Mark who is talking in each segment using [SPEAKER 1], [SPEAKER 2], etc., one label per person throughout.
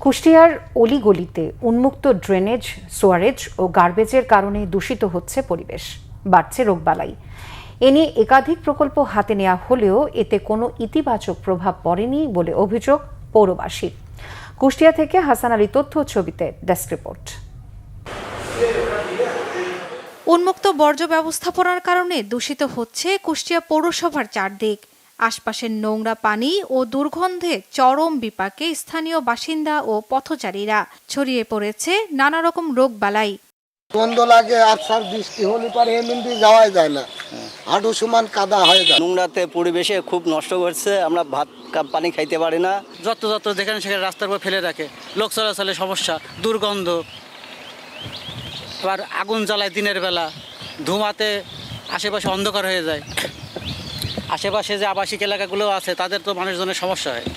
[SPEAKER 1] কুষ্টিয়ার অলিগলিতে উন্মুক্ত drainage, sewerage ও গার্বেজের কারণে দূষিত হচ্ছে পরিবেশ, বাড়ছে রোগবালাই। এ নিয়ে একাধিক প্রকল্প হাতে নেওয়া হলেও এতে কোনো ইতিবাচক প্রভাব পড়েনি বলে অভিযোগ পৌরবাসীর। কুষ্টিয়া থেকে হাসান আলী তথ্য ছবিতে ডেস্ক রিপোর্ট।
[SPEAKER 2] উন্মুক্ত বর্জ্য ব্যবস্থাপনার কারণে দূষিত হচ্ছে কুষ্টিয়া পৌরসভার চারদিক। আশপাশের নোংরা পানি ও দুর্গন্ধে চরম বিপাকে স্থানীয় বাসিন্দা ও পথচারীরা। ছড়িয়ে পড়েছে নানা রকম রোগবালাই।
[SPEAKER 3] গন্ধ লাগে, আবসার বৃষ্টি হলে পরে এমনি যাওয়াই যায় না, হাঁটু সমান কাদা হয়ে যায়।
[SPEAKER 4] নোংরাতে পরিবেশে খুব নষ্ট করছে, আমরা ভাত পানি খাইতে পারি না।
[SPEAKER 5] যত যেখানে সেখানে রাস্তার উপর ফেলে রাখে, লোক চলাচলের সমস্যা, দুর্গন্ধ, আবার আগুন জ্বালায় দিনের বেলা, ধোঁয়াতে আশেপাশে অন্ধকার হয়ে যায়। আশেপাশে যে আবাসিক এলাকাগুলো আছে তাদের তো মানুষজনের সমস্যা হয়।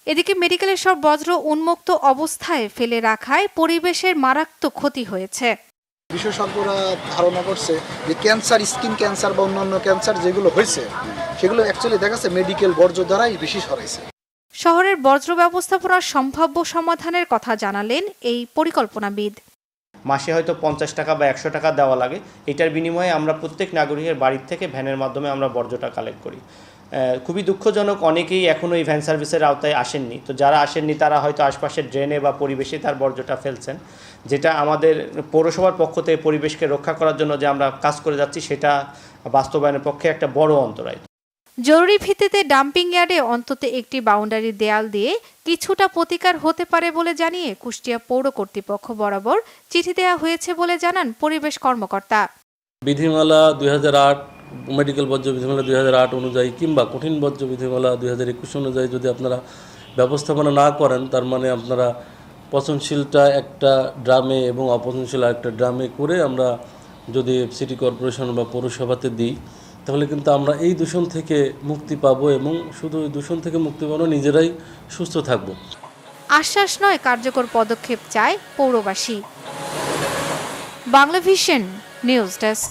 [SPEAKER 2] এদিকে মেডিকেলের সব বজ্র উন্মুক্ত অবস্থায় ফেলে রাখায় পরিবেশের মারাত্মক ক্ষতি হয়েছে।
[SPEAKER 3] বিশেষজ্ঞরা ধারণা করছে যে ক্যান্সার, স্কিন ক্যান্সার বা অন্যান্য ক্যান্সার যেগুলো হয়েছে সেগুলো অ্যাকচুয়ালি দেখা যাচ্ছে মেডিকেল বর্জ্য দ্বারাই বেশি সরাইছে।
[SPEAKER 2] শহরের বজ্র ব্যবস্থাপনার সম্ভাব্য সমাধানের কথা জানালেন এই পরিকল্পনাবিদ।
[SPEAKER 6] মাসে হয়তো 50 টাকা বা 100 টাকা দেওয়া লাগে, এটার বিনিময়ে আমরা প্রত্যেক নাগরিকের বাড়ির থেকে ভ্যানের মাধ্যমে আমরা বর্জ্যটা কালেক্ট করি। খুবই দুঃখজনক, অনেকেই এখনও এই ভ্যান সার্ভিসের আওতায় আসেননি। তো যারা আসেননি তারা হয়তো আশপাশের ড্রেনে বা পরিবেশে তার বর্জ্যটা ফেলছেন, যেটা আমাদের পৌরসভার পক্ষ থেকে পরিবেশকে রক্ষা করার জন্য যে আমরা কাজ করে যাচ্ছি সেটা বাস্তবায়নের পক্ষে একটা বড় অন্তরায়।
[SPEAKER 2] জরুরি ভিত্তিতে ডাম্পিং ইয়ার্ডে অন্তত একটি বাউন্ডারি দেয়াল দিয়ে কিছুটা প্রতিকার হতে পারে বলে জানিয়ে কুষ্টিয়া পৌর কর্তৃপক্ষ বরাবর চিঠি দেওয়া হয়েছে বলে জানান পরিবেশ কর্মকর্তা।
[SPEAKER 7] বিধিমালা 2008, মেডিকেল বর্জ্য বিধিমালা 2008 অনুযায়ী কিংবা কঠিন বর্জ্য বিধিমালা 2021 অনুযায়ী যদি আপনারা ব্যবস্থাপনা না করেন, তার মানে আপনারা পচনশীলটা একটা ড্রামে এবং অপচনশীল একটা ড্রামে করে আমরা যদি সিটি কর্পোরেশন বা পৌরসভাতে দিই, তাহলে কিন্তু আমরা এই দূষণ থেকে মুক্তি পাবো এবং শুধু এই দূষণ থেকে মুক্তি পাবো, নিজেরাই সুস্থ থাকবো।
[SPEAKER 2] আশ্বাস নয়, কার্যকর পদক্ষেপ চায় পৌরবাসী। Bangla vision news desk.